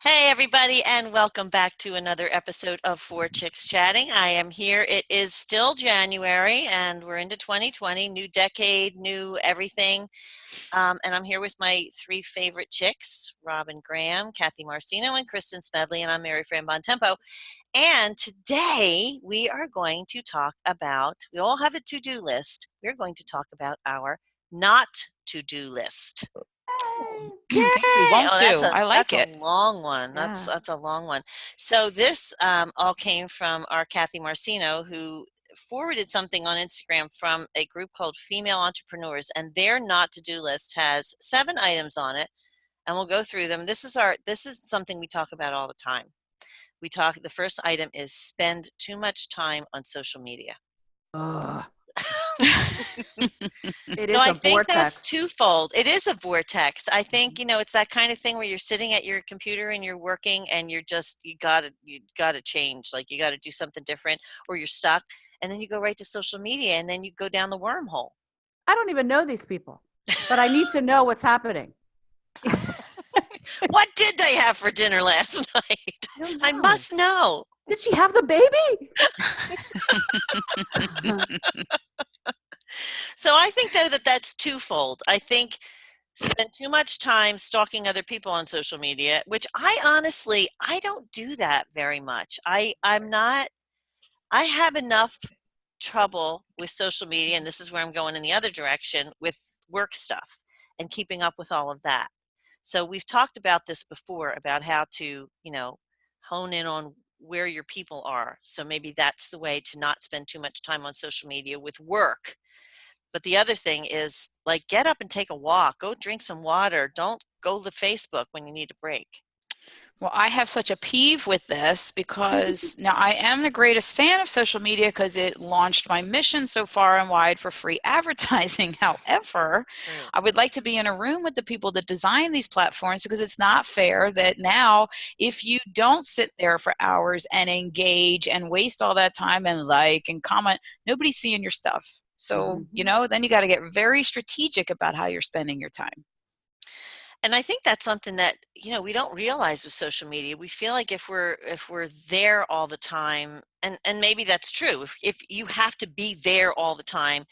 Hey, everybody, and welcome back to another episode of Four Chicks Chatting. I am here. It is still January, and we're into 2020, new decade, new everything. And I'm here with my three favorite chicks, Robin Graham, Kathy Marcino, and Kristen Smedley, and I'm Mary Fran Bontempo. And today we are going to talk about, we all have a to-do list. We're going to talk about our not to-do list. Yay! Things we won't Oh, that's do. a I that's like a it. long one. That's Yeah. that's a long one. So this all came from our Kathy Marcino, who forwarded something on Instagram from a group called Female Entrepreneurs, and their not to-do list has 7 items on it, and we'll go through them. This is something we talk about all the time. The first item is spend too much time on social media. Ugh. It So is I a think that's vortex. twofold. It is a vortex. I think, Mhm. it's that kind of thing where you're sitting at your computer and you're working and you gotta change. Like you gotta do something different or you're stuck. And then you go right to social media and then you go down the wormhole. I don't even know these people, but I need to know what's happening. What did they have for dinner last night? I don't I know. must know. Did she have the baby? So I think though that that's twofold. I think spend too much time stalking other people on social media, which I don't do that very much. I'm not I have enough trouble with social media, and this is where I'm going in the other direction with work stuff and keeping up with all of that. So we've talked about this before about how to, hone in on where your people are. So maybe that's the way to not spend too much time on social media with work. But the other thing is like get up and take a walk, go drink some water, don't go to Facebook when you need a break. Well, I have such a peeve with this because now I am the greatest fan of social media because it launched my mission so far and wide for free advertising. However, True. I would like to be in a room with the people that design these platforms because it's not fair that now, if you don't sit there for hours and engage and waste all that time and like and comment, nobody's seeing your stuff. So, Mhm. then you got to get very strategic about how you're spending your time. And I think that's something that, we don't realize with social media. We feel like if we're there all the time, and maybe that's true. If you have to be there all the time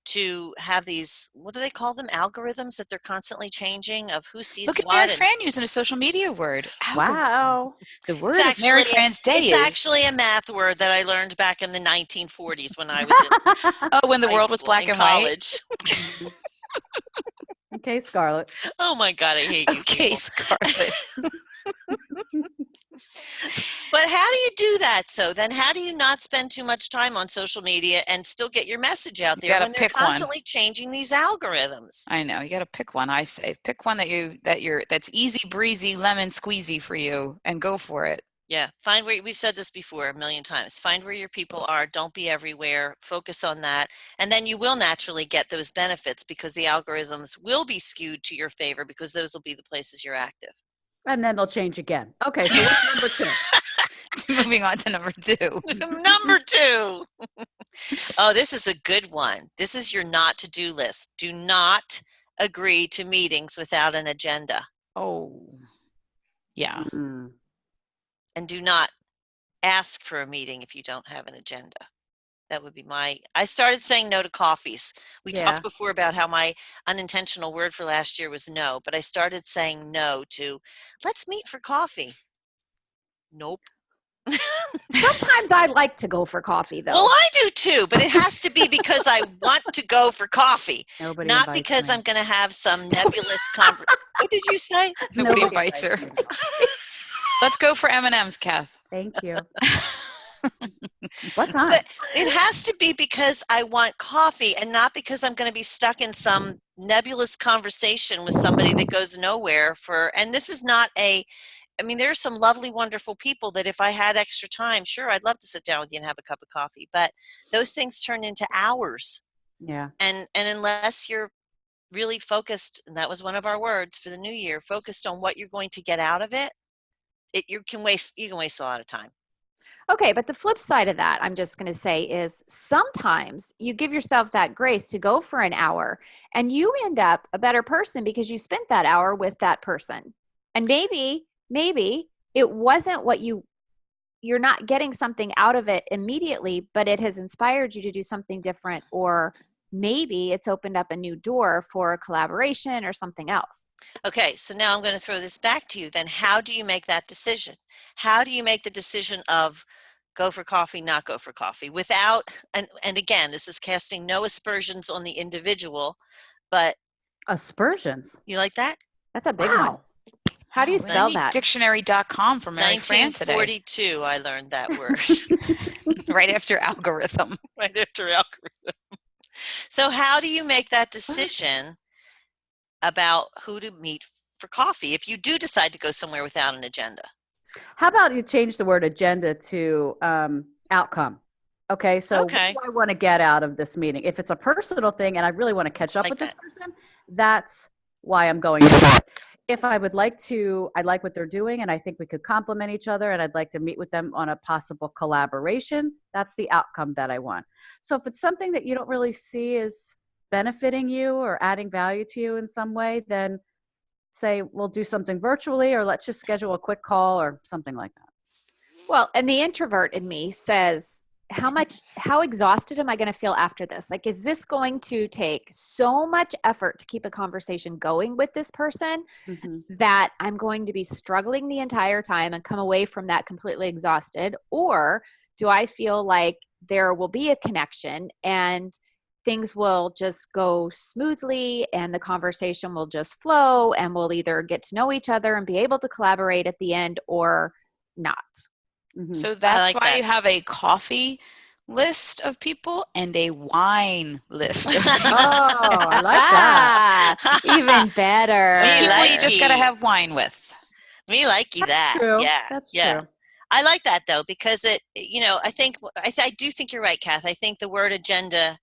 to have these, what do they call them? Algorithms that they're constantly changing of who sees Look at Mary what. And Fran using a social media word, algorithm. Wow. The it's word of Mary actually Fran's day it's is, actually a math word that I learned back in the 1940s when I was in oh, when the high world was school black in and white. college. Mhm. Okay, Scarlett. Oh my God, I hate you Okay, people. Scarlett. But how do you do that? So then how do you not spend too much time on social media and still get your message out You there got to when they're pick one. constantly changing these algorithms? I know. You got to pick one, I say. Pick one that's easy breezy, lemon squeezy for you and go for it. Yeah, find where we've said this before a million times. Find where your people are. Don't be everywhere. Focus on that. And then you will naturally get those benefits because the algorithms will be skewed to your favor because those will be the places you're active. And then they'll change again. Okay, so what's number two? Moving on to number 2. Number two. Oh, this is a good one. This is your not to do list. Do not agree to meetings without an agenda. Oh, yeah. Mm. And do not ask for a meeting if you don't have an agenda. That would be I started saying no to coffees. We talked Yeah. before about how my unintentional word for last year was no, but I started saying no to let's meet for coffee. Nope. Sometimes I like to go for coffee, Well, though. I do too, but it has to be because I want to go for coffee, Nobody not invites because me. I'm going to have some nebulous conversation. What did you say? Nobody Nobody invites her. invites me to coffee. Let's go for M&Ms, Kath. Thank you. What time? But it has to be because I want coffee and not because I'm going to be stuck in some nebulous conversation with somebody that goes nowhere and this is not I mean, there are some lovely, wonderful people that if I had extra time, sure, I'd love to sit down with you and have a cup of coffee. But those things turn into hours. Yeah. And unless you're really focused, and that was one of our words for the new year, focused on what you're going to get out of it, you can waste a lot of time. Okay, but the flip side of that, I'm just going to say, is sometimes you give yourself that grace to go for an hour and you end up a better person because you spent that hour with that person. And maybe it wasn't what you're not getting something out of it immediately, but it has inspired you to do something different, or maybe it's opened up a new door for a collaboration or something else. Okay, so now I'm going to throw this back to you. Then how do you make that decision? How do you make the decision of go for coffee, not go for coffee without, and again, this is casting no aspersions on the individual, but Aspersions. you like that? That's a big one. How do you Wow, spell we need that? Dictionary.com for Mary Fran today. 1942, I learned that word. Right after algorithm. Right after algorithm. So how do you make that decision about who to meet for coffee if you do decide to go somewhere without an agenda? How about you change the word agenda to outcome? Okay, so what Okay. do I want to get out of this meeting? If it's a personal thing and I really want to catch up Like with this that. person, that's why I'm going to it. If I would like to, I like what they're doing and I think we could complement each other and I'd like to meet with them on a possible collaboration, that's the outcome that I want. So if it's something that you don't really see as benefiting you or adding value to you in some way, then say we'll do something virtually or let's just schedule a quick call or something like that. Well, and the introvert in me says, how exhausted am I going to feel after this? Like, is this going to take so much effort to keep a conversation going with this person that I'm going to be struggling the entire time and come away from that completely exhausted? Or do I feel like there will be a connection and things will just go smoothly and the conversation will just flow and we'll either get to know each other and be able to collaborate at the end or not? So that's like why that. you have a coffee list of people and a wine list of people. Oh, I like that. Even better. Me People like you just got to have wine with. Me likey That's that. true. Yeah. That's yeah. true. I like that though, because I think, I do think you're right, Kath. I think the word agenda,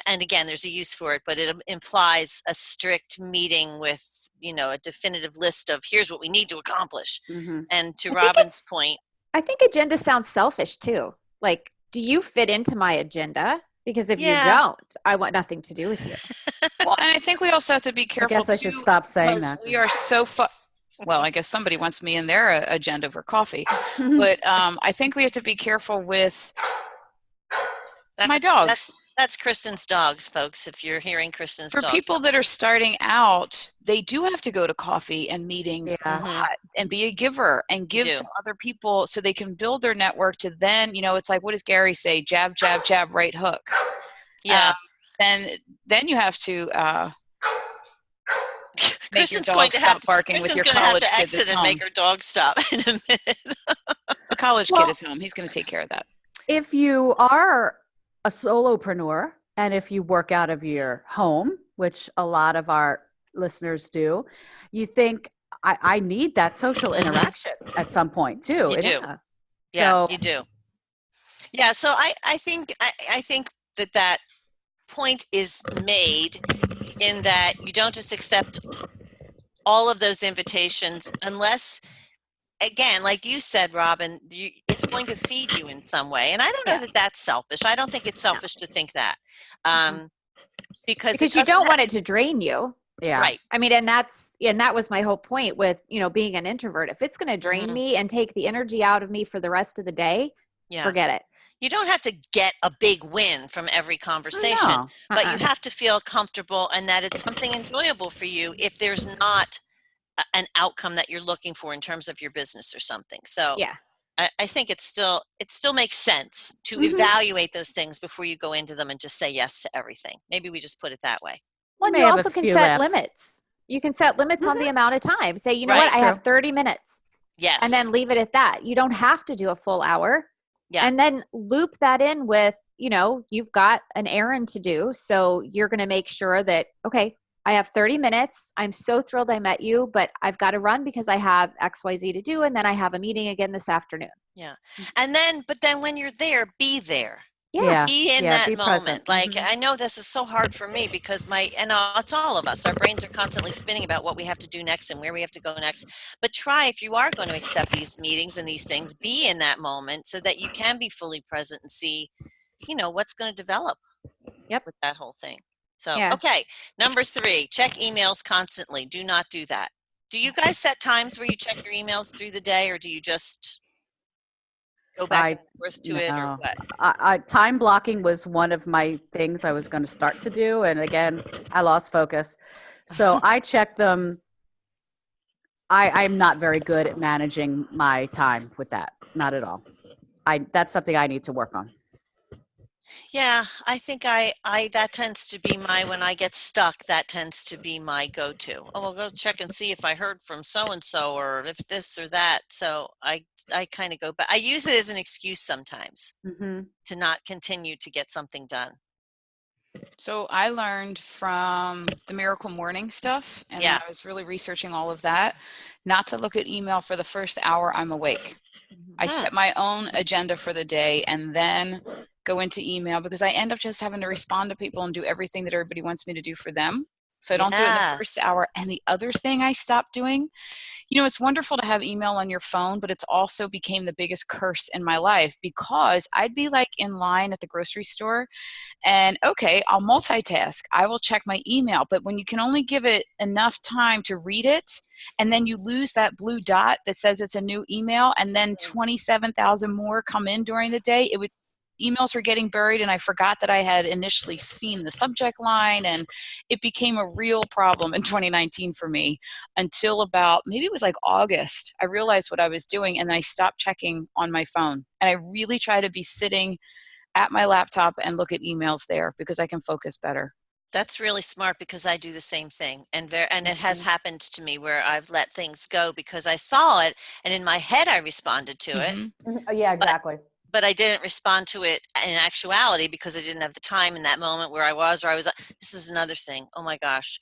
and again, there's a use for it, but it implies a strict meeting with, a definitive list of here's what we need to accomplish. And to Robin's point, I think agenda sounds selfish too. Like, do you fit into my agenda? Because if you don't, I want nothing to do with you. Well, and I think we also have to be I careful. guess I should stop saying because that. we are so well, I guess somebody wants me in their agenda for coffee. But I think we have to be careful with my dogs. That's Kristen's dogs, folks, if you're hearing Kristen's For dogs. people that are starting out, they do have to go to coffee and meetings a lot and be a giver and give to other people so they can build their network to then, it's like, what does Gary say? Jab, jab, jab, right hook. Yeah. Then you have to make your Kristen's dog going to stop barking with your Kristen's going to have college to kid exit that's and home. make her dog stop in a minute. The college kid is home. He's going to take care of that. If you are a solopreneur and if you work out of your home, which a lot of our listeners do, you think I need that social interaction at some point too. You do. Yeah, you do. Yeah, so I think that point is made in that you don't just accept all of those invitations unless, again, like you said, Robin, it's going to feed you in some way. And I don't know that that's selfish. I don't think it's selfish to think that. Because you don't want it to drain you. Yeah. Right. I mean, and that was my whole point with, being an introvert. If it's going to drain me and take the energy out of me for the rest of the day, forget it. You don't have to get a big win from every conversation, but you have to feel comfortable and that it's something enjoyable for you if there's not an outcome that you're looking for in terms of your business or something. So I think it still makes sense to evaluate those things before you go into them and just say yes to everything. Maybe we just put it that way. Well, you also can set limits. You can set limits on the amount of time. Say, you know what, I have 30 minutes. Yes. And then leave it at that. You don't have to do a full hour. Yeah. And then loop that in with, you've got an errand to do. So you're going to make sure that, okay, I have 30 minutes. I'm so thrilled I met you, but I've got to run because I have XYZ to do. And then I have a meeting again this afternoon. Yeah. But then when you're there, be there. Yeah. Be in that moment. Present. Like, I know this is so hard for me because it's all of us. Our brains are constantly spinning about what we have to do next and where we have to go next. But try, if you are going to accept these meetings and these things, be in that moment so that you can be fully present and see, what's going to develop with that whole thing. So, okay. Number 3, check emails constantly. Do not do that. Do you guys set times where you check your emails through the day, or do you just go back and forth to it, or No. what? Time blocking was one of my things I was going to start to do. And again, I lost focus. So I check them. I'm not very good at managing my time with that. Not at all. That's something I need to work on. Yeah, I think I that tends to be when I get stuck, that tends to be my go-to. Oh, I'll go check and see if I heard from so and so, or if this or that. So I kind of go back. I use it as an excuse sometimes to not continue to get something done. So I learned from the Miracle Morning stuff, and Yeah. I was really researching all of that, not to look at email for the first hour I'm awake. I set my own agenda for the day and then go into email, because I end up just having to respond to people and do everything that everybody wants me to do for them. So I don't do it in the first Yes. hour. And the other thing I stopped doing, it's wonderful to have email on your phone, but it's also became the biggest curse in my life, because I'd be like in line at the grocery store and okay, I'll multitask. I will check my email. But when you can only give it enough time to read it, and then you lose that blue dot that says it's a new email, and then 27,000 more come in during the day, emails were getting buried, and I forgot that I had initially seen the subject line, and it became a real problem in 2019 for me until about, maybe it was like August. I realized what I was doing, and I stopped checking on my phone. And I really try to be sitting at my laptop and look at emails there, because I can focus better. That's really smart, because I do the same thing, and it has happened to me where I've let things go because I saw it, and in my head I responded to it. Yeah, exactly. But I didn't respond to it in actuality because I didn't have the time in that moment where I was, this is another thing. Oh my gosh.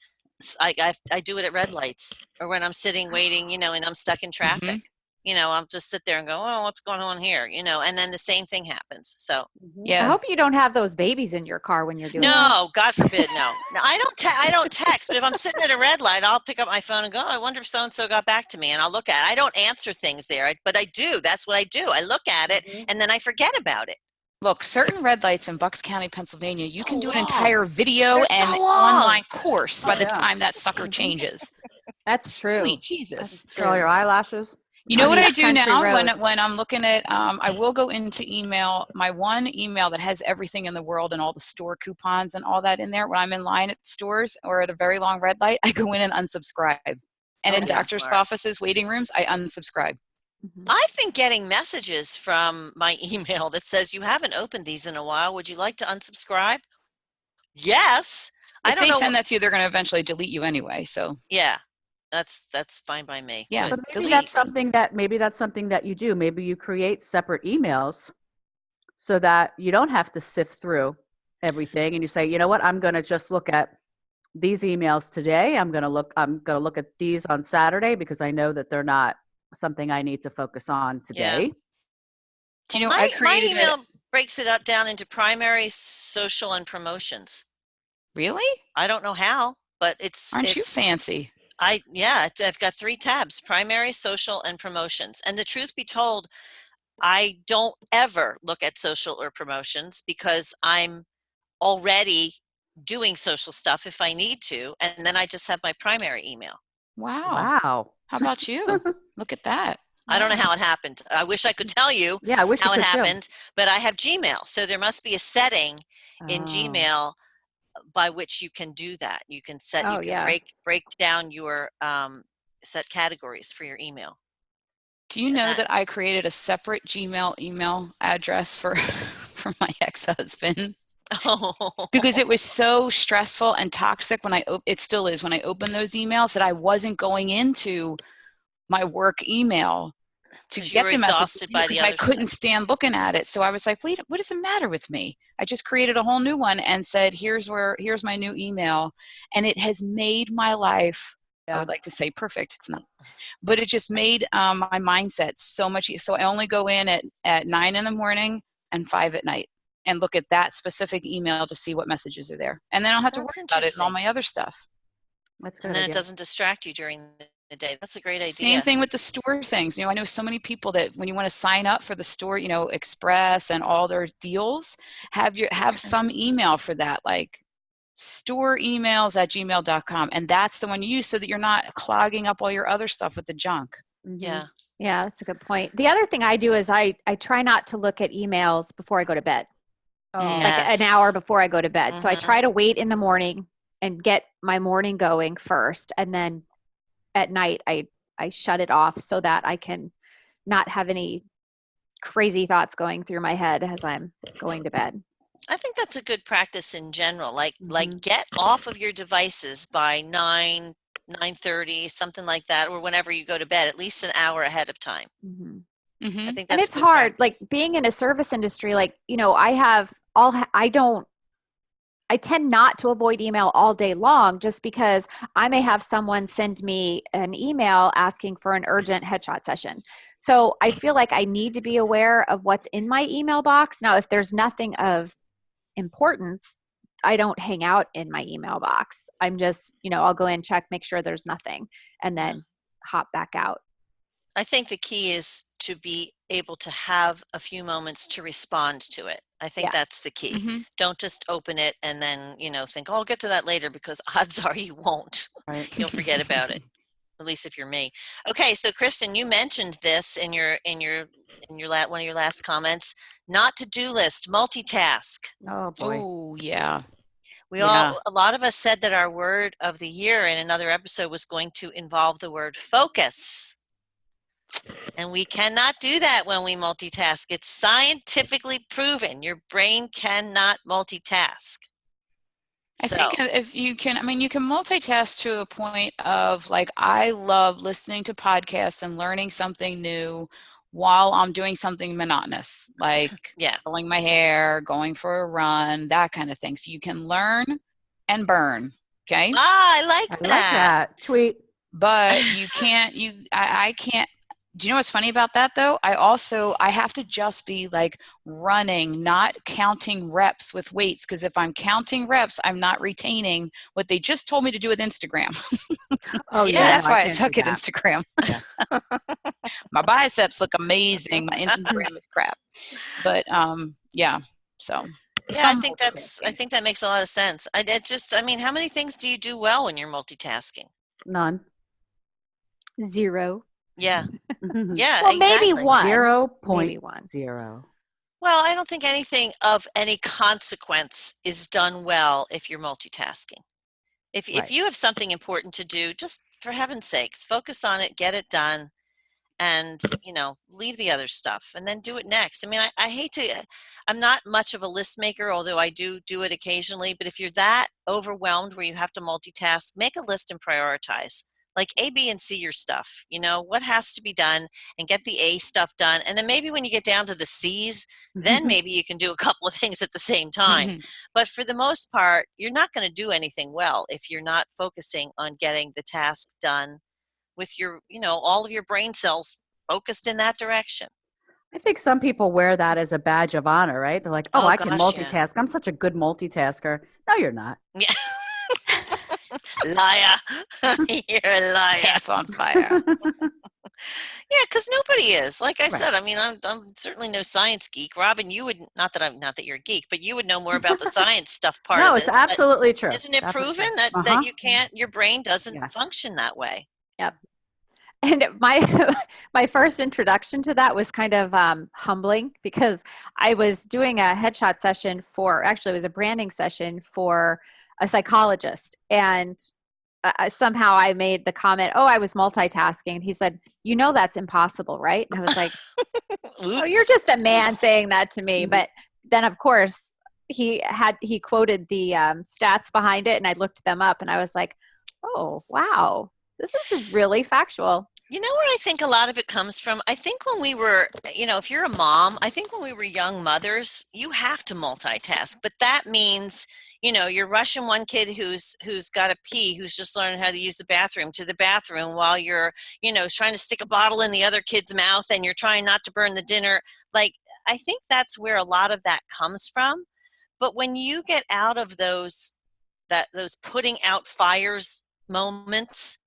I do it at red lights, or when I'm sitting waiting, and I'm stuck in traffic. I'll just sit there and go, oh, what's going on here? And then the same thing happens. So yeah. I hope you don't have those babies in your car when you're doing that. no, God forbid, no. No, I don't text, but if I'm sitting at a red light, I'll pick up my phone and go, oh, I wonder if so-and-so got back to me, and I'll look at it. I don't answer things there, but I do. That's what I do. I look at it, and then I forget about it. Look, certain red lights in Bucks County, Pennsylvania, you can do an long. entire video They're and so long. online course by the time that sucker changes. That's true. Sweet Jesus. Curl your eyelashes. You know what I do Country now roads. when I'm looking at, I will go into email, my one email that has everything in the world and all the store coupons and all that in there. When I'm in line at stores or at a very long red light, I go in and unsubscribe. And in doctor's offices, waiting rooms, I unsubscribe. I've been getting messages from my email that says, you haven't opened these in a while. Would you like to unsubscribe? Yes. If they send that to you, they're going to eventually delete you anyway. So yeah, that's fine by me. Yeah, but maybe that's something that you do. Maybe you create separate emails so that you don't have to sift through everything, and you say, you know what, I'm going to just look at these emails today. I'm going to look at these on Saturday, because I know that they're not something I need to focus on today. Yeah. Do you know, my email breaks it up down into primary, social, and promotions. Really? I don't know how, but Aren't you fancy? I've got 3 tabs: primary, social, and promotions. And the truth be told, I don't ever look at social or promotions, because I'm already doing social stuff if I need to, and then I just have my primary email. Wow. How about you? Look at that. I don't know how it happened. I wish I could tell you how it happened, but I have Gmail. So there must be a setting in Gmail by which you can do that. You can set, break down your set categories for your email. Do you know that I created a separate Gmail email address for my ex-husband? Oh. Because it was so stressful and toxic it still is when I open those emails, that I wasn't going into my work email to get the message, because I couldn't stand looking at it. So I was like, wait, what does it matter with me? I just created a whole new one and said, here's my new email. And it has made my life, I would like to say perfect. It's not, but it just made my mindset so much. So I only go in at 9 a.m. and 5 p.m. and look at that specific email to see what messages are there. And then I don't have to worry about it and all my other stuff. That's good. And then it doesn't distract you during the day. That's a great idea. Same thing with the store things. I know so many people that when you want to sign up for the store, Express and all their deals, have some email for that, like store emails at gmail.com. And that's the one you use so that you're not clogging up all your other stuff with the junk. Yeah. Yeah, that's a good point. The other thing I do is I try not to look at emails before I go to bed, Oh, like an Yes. hour before I go to bed. So I Mhm. try to wait in the morning and get my morning going first. And then at night, I shut it off so that I can not have any crazy thoughts going through my head as I'm going to bed. I think that's a good practice in general. Like Mhm. get off of your devices by 9:30, something like that, or whenever you go to bed, at least an hour ahead of time. Mm-hmm. I think And that's it's good hard, like practice. being in a service industry, like, I tend not to avoid email all day long just because I may have someone send me an email asking for an urgent headshot session. So I feel like I need to be aware of what's in my email box. Now, if there's nothing of importance, I don't hang out in my email box. I'm just, I'll go in, check, make sure there's nothing, and Yeah. then hop back out. I think the key is to be able to have a few moments to respond to it. I think Yeah. that's the key. Mm-hmm. Don't just open it and then, think, oh, I'll get to that later, because odds are you won't. Right. You'll forget about it. At least if you're me. Okay, so Kristen, you mentioned this in one of your last comments. Not to-do list, multitask. Oh boy. Oh, yeah. A lot of us said that our word of the year in another episode was going to involve the word focus. And we cannot do that when we multitask. It's scientifically proven. Your brain cannot multitask. I think if you can, you can multitask to a point of like, I love listening to podcasts and learning something new while I'm doing something monotonous, like yeah. pulling my hair, going for a run, that kind of thing. So you can learn and burn. Okay. I like I that. like that. Tweet. But you can't, I can't. Do you know what's funny about that though? I have to just be like running, not counting reps with weights. Because if I'm counting reps, I'm not retaining what they just told me to do with Instagram. Oh Yeah, yeah. That's No, I why I can't suck do at that. Instagram. Yeah. My biceps look amazing. My Instagram is crap. But yeah. So yeah, some I think that makes a lot of sense. How many things do you do well when you're multitasking? None. 0. Yeah. Yeah, Well, exactly. maybe 1. 0.0. Well, I don't think anything of any consequence is done well if you're multitasking. If Right. you have something important to do, just for heaven's sakes, focus on it, get it done, and leave the other stuff and then do it next. I hate to, I'm not much of a list maker, although I do it occasionally. But if you're that overwhelmed where you have to multitask, make a list and prioritize, like A, B, and C your stuff. What has to be done, and get the A stuff done. And then maybe when you get down to the C's, then maybe you can do a couple of things at the same time. But for the most part, you're not going to do anything well if you're not focusing on getting the task done with your, all of your brain cells focused in that direction. I think some people wear that as a badge of honor, right? They're like, oh, Oh I can gosh, yeah. multitask. I'm such a good multitasker. No, you're not. Yeah. Liar. You're a liar. Pants on fire. Yeah, because nobody is. Like I Right. said, I'm certainly no science geek. Robin, you would not that you're a geek, but you would know more about the science stuff part No, of it's this. absolutely true. Isn't it Definitely proven true. that you can't, your brain doesn't Yes. function that way? Yep. And my first introduction to that was kind of humbling, because I was doing a headshot session it was a branding session for a psychologist. And somehow I made the comment, oh, I was multitasking. And he said, that's impossible, right? And I was like, oh, you're just a man saying that to me. But then, of course, he quoted the stats behind it, and I looked them up, and I was like, oh, wow, this is really factual. You know where I think a lot of it comes from? I think when we were, if you're a mom, I think when we were young mothers, you have to multitask. But that means, you're rushing one kid who's got to pee, who's just learning how to use the bathroom, to the bathroom, while you're, trying to stick a bottle in the other kid's mouth, and you're trying not to burn the dinner. Like, I think that's where a lot of that comes from. But when you get out of those putting out fires moments,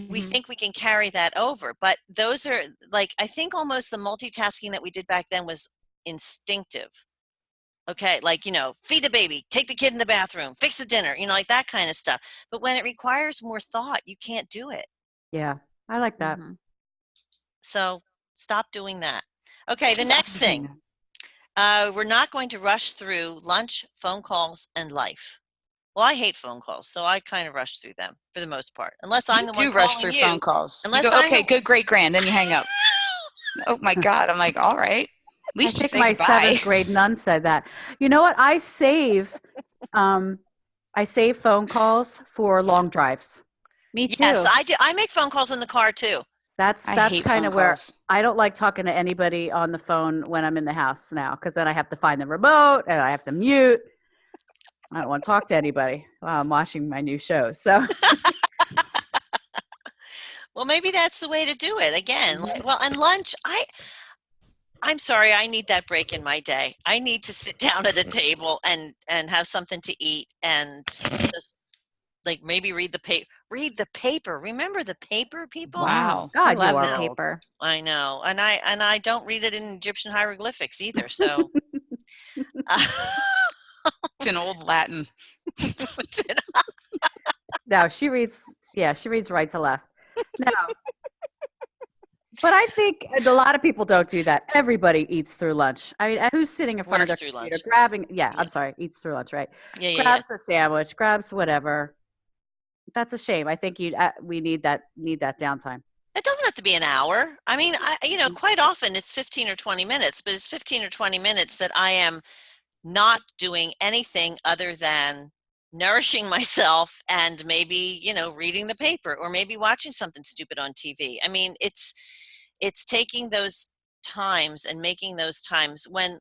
we think we can carry that over. But those are, like, I think almost the multitasking that we did back then was instinctive. Okay, like, feed the baby, take the kid in the bathroom, fix the dinner, like that kind of stuff. But when it requires more thought, you can't do it. Yeah, I like that. Mhm. So stop doing that. Okay, the next Doing thing, that. we're not going to rush through lunch, phone calls, and life. Well, I hate phone calls, so I kind of rush through them for the most part, unless I'm You the one do rush calling through phone you. calls. You Unless go, I'm okay, the good, great, grand. Then you hang up. Oh my God. I'm like, all right. At I least you think say my goodbye. 7th grade nun said that. You know what? Um, I save phone calls for long drives. Me Yes, too. I do. I make phone calls in the car too. That's I that's hate kind phone of where calls. I don't like talking to anybody on the phone when I'm in the house now, because then I have to find the remote and I have to mute. I don't want to talk to anybody while I'm watching my new show. So Well, maybe that's the way to do it. Again, Mhm. well, and lunch, I'm sorry, I need that break in my day. I need to sit down at a table and have something to eat and just like maybe read the paper. Read the paper. Remember the paper, people? Wow, Wow. I God, you love the are No, old. paper. I know, and I don't read it in Egyptian hieroglyphics either. So, It's in old Latin. No, she reads. Yeah, she reads right to left. No, but I think a lot of people don't do that. Everybody eats through lunch. I mean, who's sitting in front of works their through computer lunch. grabbing? Yeah, Yeah, I'm sorry, eats through lunch, right? yeah, yeah, yeah. Grabs a sandwich, grabs whatever. That's a shame. I think we need that downtime. It doesn't have to be an hour. I mean, quite often it's 15 or 20 minutes, but it's 15 or 20 minutes that I am not doing anything other than nourishing myself and maybe, reading the paper or maybe watching something stupid on TV. I mean, it's taking those times and making those times when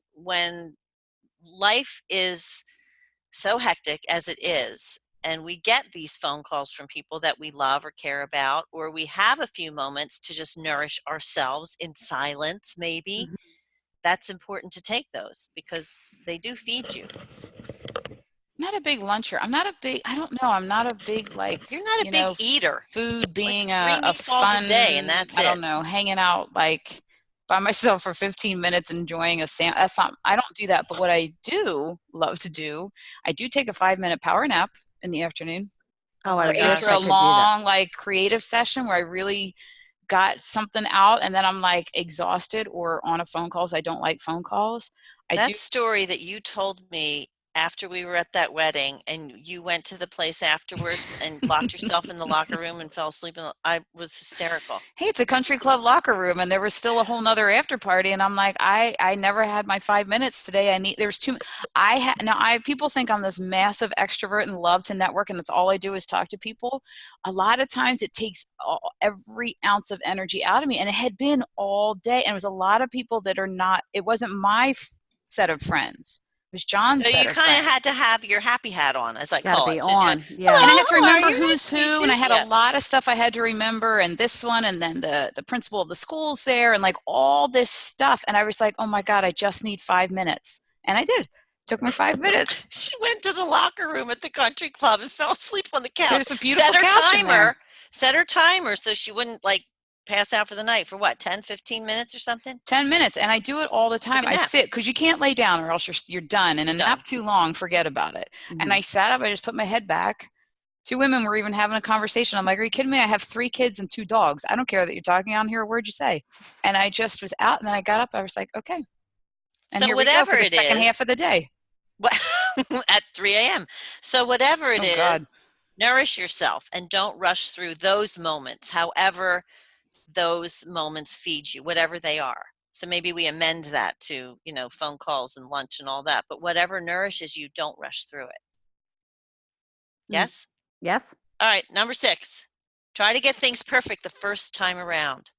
life is so hectic as it is, and we get these phone calls from people that we love or care about, or we have a few moments to just nourish ourselves in silence, maybe. Mhm. That's important to take those because they do feed you. Not a big luncher. I don't know. I'm not a big, like, You're not a big eater. food Like being three a meatballs a day, and fun, that's I it. don't know, hanging out like by myself for 15 minutes enjoying that's not, I don't do that. But what I do love to do, I do take a 5-minute power nap in the afternoon Oh Oh, my I or after wish I a gosh. could do that. long, like, creative session where I really got something out and then I'm like exhausted or on a phone call. So I don't like phone calls. I That do. story that you told me after we were at that wedding and you went to the place afterwards and locked yourself in the locker room and fell asleep, I was hysterical. Hey, it's a country club locker room and there was still a whole nother after party. And I'm like, I never had my 5 minutes today. There's too, people think I'm this massive extrovert and love to network. And that's all I do is talk to people. A lot of times it takes every ounce of energy out of me. And it had been all day. And it was a lot of people that are not, it wasn't my set of friends. It was John's So set you of kind of friends. had to have your happy hat on, as I Got to call be it. To just, on. Yeah. And I hello, had to how are remember you? Nice who's to meet who, and you. I had a Yeah, lot of stuff I had to remember, and this one, and then the principal of the school's there, and like all this stuff. And I was like, oh my God, I just need 5 minutes. And I did. Took my 5 minutes. she went to the locker room at the country club and fell asleep on the couch. There's a beautiful couch in there. Set her timer so she wouldn't like pass out for the night for what, 10, 15 minutes or something? 10 minutes. And I do it all the Took time. a I nap. sit because you can't lay down or else you're done. And You're a nap done. too long, forget about it. And Mhm. I sat up, I just put my head back. Two women were even having a conversation. I'm like, are you kidding me? I have 3 kids and 2 dogs. I don't care that you're talking on here. A word you say. And I just was out and then I got up. I was like, okay. And So here we go whatever for the it second half of is, the day. at 3 a.m. So whatever it Oh God. is, nourish yourself and don't rush through those moments, however those moments feed you, whatever they are. So maybe we amend that to, phone calls and lunch and all that, but whatever nourishes you, don't rush through it. Mm. Yes? Yes. All right, number 6. Try to get things perfect the first time around.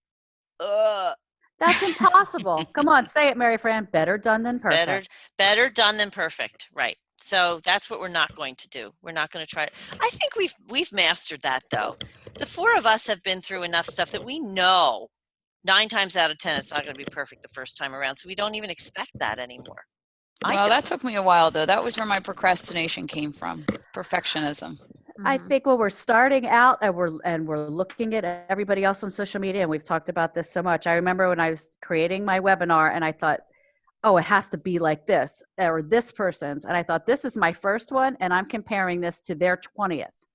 Ugh. That's impossible. Come on, say it, Mary Fran. Better done than Better perfect. better done than perfect, right? So that's what we're not going to do. We're not going to try it. I think we've mastered that though. The 4 of us have been through enough stuff that we know 9 times out of 10 it's not going to be perfect the first time around. So we don't even expect that anymore. I Well, that don't. took me a while though. That was where my procrastination came from. Perfectionism. I Mhm. think when we're starting out and we're looking at everybody else on social media, and we've talked about this so much. I remember when I was creating my webinar, and I thought, oh, it has to be like this or this person's. And I thought, this is my first one, and I'm comparing this to their 20th.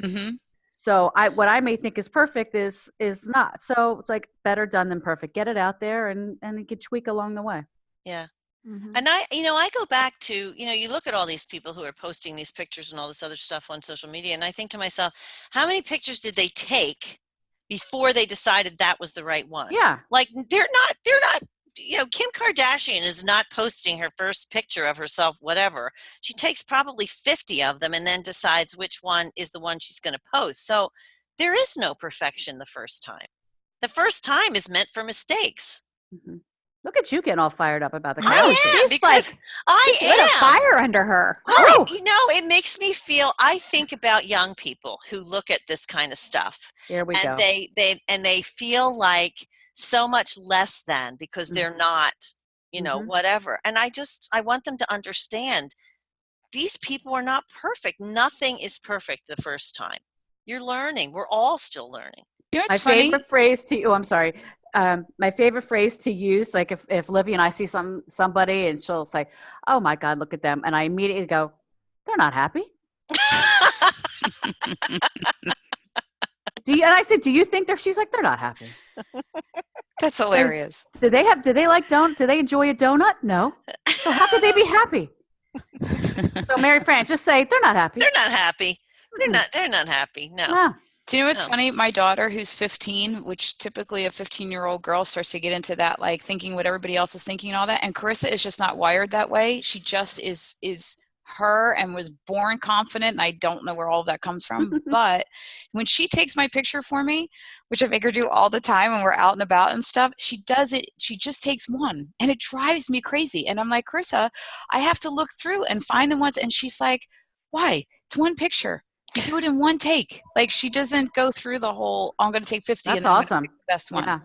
Mm-hmm. So what I may think is perfect is not. So it's like better done than perfect. Get it out there, and you can tweak along the way. Yeah. Mhm. And I go back to, you look at all these people who are posting these pictures and all this other stuff on social media, and I think to myself, how many pictures did they take before they decided that was the right one? Yeah. Like they're not, Kim Kardashian is not posting her first picture of herself, whatever. She takes probably 50 of them and then decides which one is the one she's going to post. So there is no perfection the first time. The first time is meant for mistakes. Mm-hmm. Look at you getting all fired up about the I Kylie am, thing. because I She's lit a am. fire under her. Well, it makes me feel, I think about young people who look at this kind of stuff Here we and go. they feel like so much less than because they're not, Mhm. whatever. And I want them to understand these people are not perfect. Nothing is perfect the first time. You're learning. We're all still learning. You know My what's funny? favorite phrase to I'm sorry. My favorite phrase to use, like if Livy and I see somebody and she'll say, "Oh my God, look at them," and I immediately go, "They're not happy." And I said, "Do you think they're?" She's like, "They're not happy." That's hilarious. Do they enjoy a donut? No. So how could they be happy? So Mary Fran, just say they're not happy. They're not happy. They're not happy. No. No. Do you know what's No. funny? My daughter, who's 15, which typically a 15-year-old girl starts to get into that, like thinking what everybody else is thinking and all that. And Carissa is just not wired that way. She just is her and was born confident. And I don't know where all of that comes from. But when she takes my picture for me, which I make her do all the time when we're out and about and stuff, she does it. She just takes one and it drives me crazy. And I'm like, Carissa, I have to look through and find the ones. And she's like, why? It's one picture. You do it in one take. Like she doesn't go through the whole, oh, I'm going to take 50 That's and then I'm awesome. going to pick the best one. Yeah.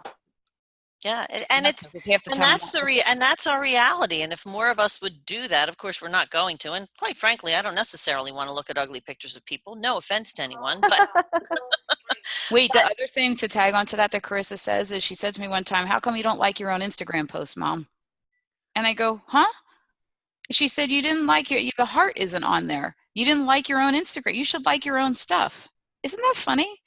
Yeah, It's and nuts, it's because you have to and tell them that's that. and that's our reality. And if more of us would do that, of course, we're not going to. And quite frankly, I don't necessarily want to look at ugly pictures of people. No offense to anyone, but Wait, the other thing to tag onto that Carissa says is, she said to me one time, how come you don't like your own Instagram post, Mom? And I go, huh? She said, you didn't like the heart isn't on there. You didn't like your own Instagram. You should like your own stuff. Isn't that funny?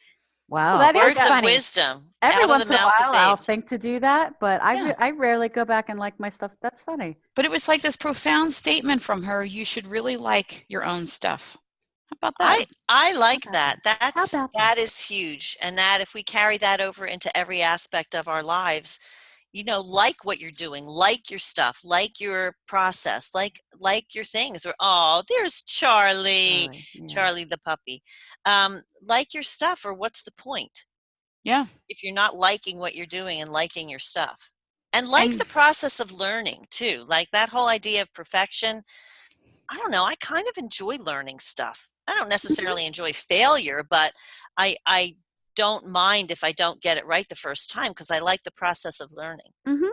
Wow. That is words of funny. wisdom Every out of once the in a mouths of while, I'll babes. think to do that, but Yeah. I rarely go back and like my stuff. That's funny. But it was like this profound statement from her, you should really like your own stuff. How about that? I like How that. about How about that? That is huge. And that if we carry that over into every aspect of our lives, like what you're doing, like your stuff, like your process, like your things. Or there's Charlie, Yeah. Charlie the puppy. Like your stuff, or what's the point? Yeah. If you're not liking what you're doing and liking your stuff. And like And the process of learning too. Like that whole idea of perfection. I don't know, I kind of enjoy learning stuff. I don't necessarily enjoy failure, but I don't mind if I don't get it right the first time, because I like the process of learning. Mm-hmm.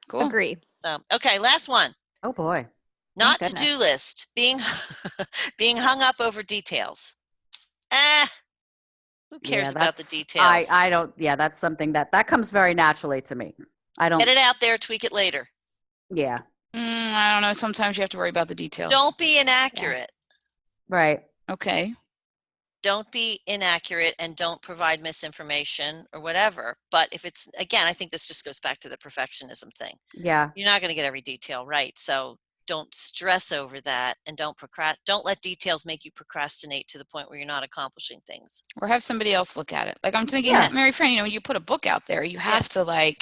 cool. Agree. So, okay, last one. Oh boy. Not goodness. to-do list. Being being hung up over details. Who cares about the details? I don't. Yeah, that's something that comes very naturally to me. I don't. Get it out there, tweak it later. Yeah. I don't know. Sometimes you have to worry about the details. Don't be inaccurate. Right. Okay. Don't be inaccurate and don't provide misinformation or whatever. But if it's, again, I think this just goes back to the perfectionism thing. Yeah. You're not going to get every detail right. So don't stress over that, and don't let details make you procrastinate to the point where you're not accomplishing things. Or have somebody else look at it. Like I'm thinking, Yeah. Mary Fran, when you put a book out there, you have to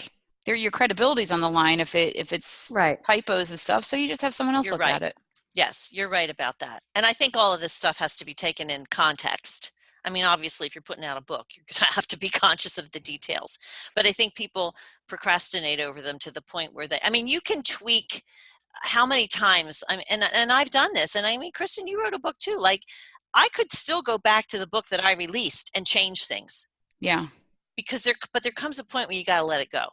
your credibility's on the line if it's Right. typos and stuff. So you just have someone else You're look right. at it. Yes, you're right about that. And I think all of this stuff has to be taken in context. I mean, obviously, if you're putting out a book, you're going to have to be conscious of the details. But I think people procrastinate over them to the point where you can tweak how many times. And I've done this. And I mean, Kristen, you wrote a book too. Like, I could still go back to the book that I released and change things. Yeah. Because there comes a point where you got to let it go.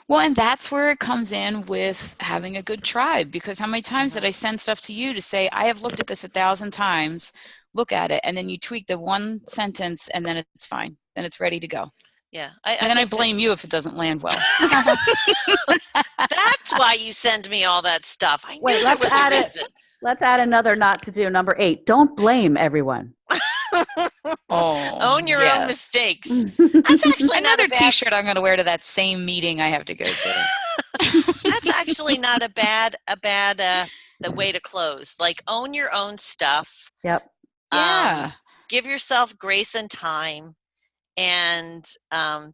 Well, and that's where it comes in with having a good tribe, because how many times did I send stuff to you to say, I have looked at this 1,000 times, look at it, and then you tweak the one sentence and then it's fine. Then it's ready to go. Yeah. And then I think blame you if it doesn't land well. that's why you send me all that stuff. I Wait, knew there was a reason. Let's add another not to do. Number 8. Don't blame everyone. Oh, Own your own yes. mistakes. That's actually not Another a bad. T-shirt I'm going to wear to that same meeting I have to go to. That's actually not a bad the way to close. Like, own your own stuff. Yep. Yeah. Give yourself grace and time, and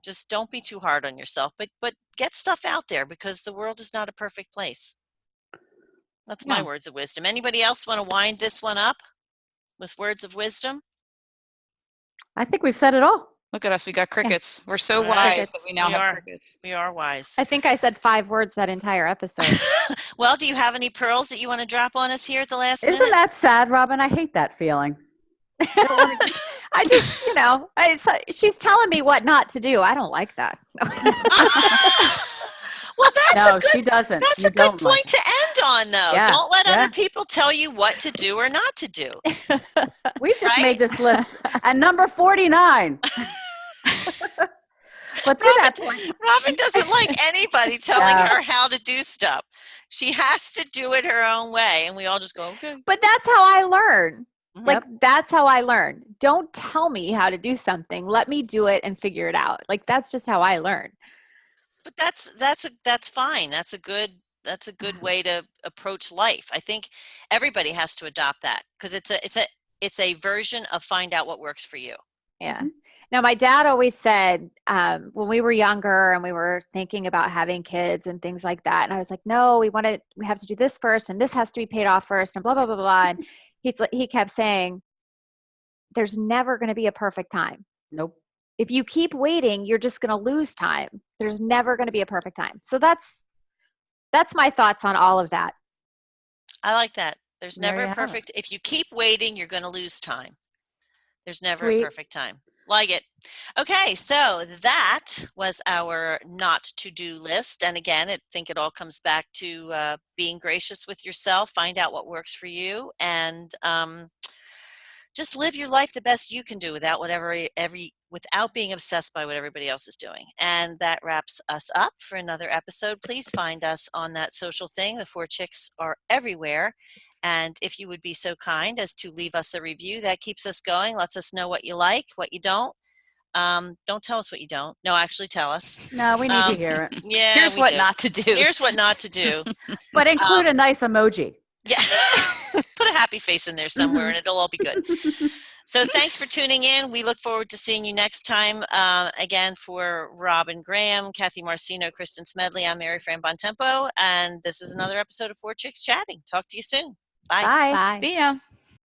just don't be too hard on yourself. But get stuff out there, because the world is not a perfect place. That's my words of wisdom. Anybody else want to wind this one up with words of wisdom? I think we've said it all. Look at us. We got crickets. We're so All right. wise that we now have crickets. We are wise. I think I said 5 words that entire episode. Well, do you have any pearls that you want to drop on us here at the last Isn't minute? that sad, Robin? I hate that feeling. I just, she's telling me what not to do. I don't like that. Well, that's she doesn't. That's a good point to end on, though. Yeah, Don't let other people tell you what to do or not to do. We've just made this list. And number 49. But to that point, Robin doesn't like anybody telling her how to do stuff. She has to do it her own way, and we all just go, okay. But that's how I learn. Mhm. Like, that's how I learn. Don't tell me how to do something. Let me do it and figure it out. Like, that's just how I learn. But that's fine. That's a good way to approach life. I think everybody has to adopt that, because it's a version of find out what works for you. Yeah. Now, my dad always said, when we were younger and we were thinking about having kids and things like that, and I was like, no, we have to do this first, and this has to be paid off first, and blah, blah, blah, blah, blah. And he kept saying, there's never going to be a perfect time. nope. If you keep waiting, you're just going to lose time. There's never going to be a perfect time. So that's my thoughts on all of that. I like that. There's There never you a have perfect. If you keep waiting, you're going to lose time. There's never Sweet. a perfect time. Like it. Okay, so that was our not to do list. And again, I think it all comes back to being gracious with yourself. Find out what works for you, and just live your life the best you can do without without being obsessed by what everybody else is doing. And that wraps us up for another episode. Please find us on that social thing. The 4 Chicks are everywhere. And if you would be so kind as to leave us a review, that keeps us going, lets us know what you like, what you don't. Don't tell us what you don't. No, actually tell us. No, we need to hear it. Yeah. Here's what not to do. Here's what not to do. But include a nice emoji. Yeah. Put a happy face in there somewhere, and it'll all be good. So thanks for tuning in. We look forward to seeing you next time. Again, for Robin Graham, Kathy Marcino, Kristen Smedley, I'm Mary Fran Bontempo, and this is another episode of 4 Chicks Chatting. Talk to you soon. Bye. Bye. Bye. See ya.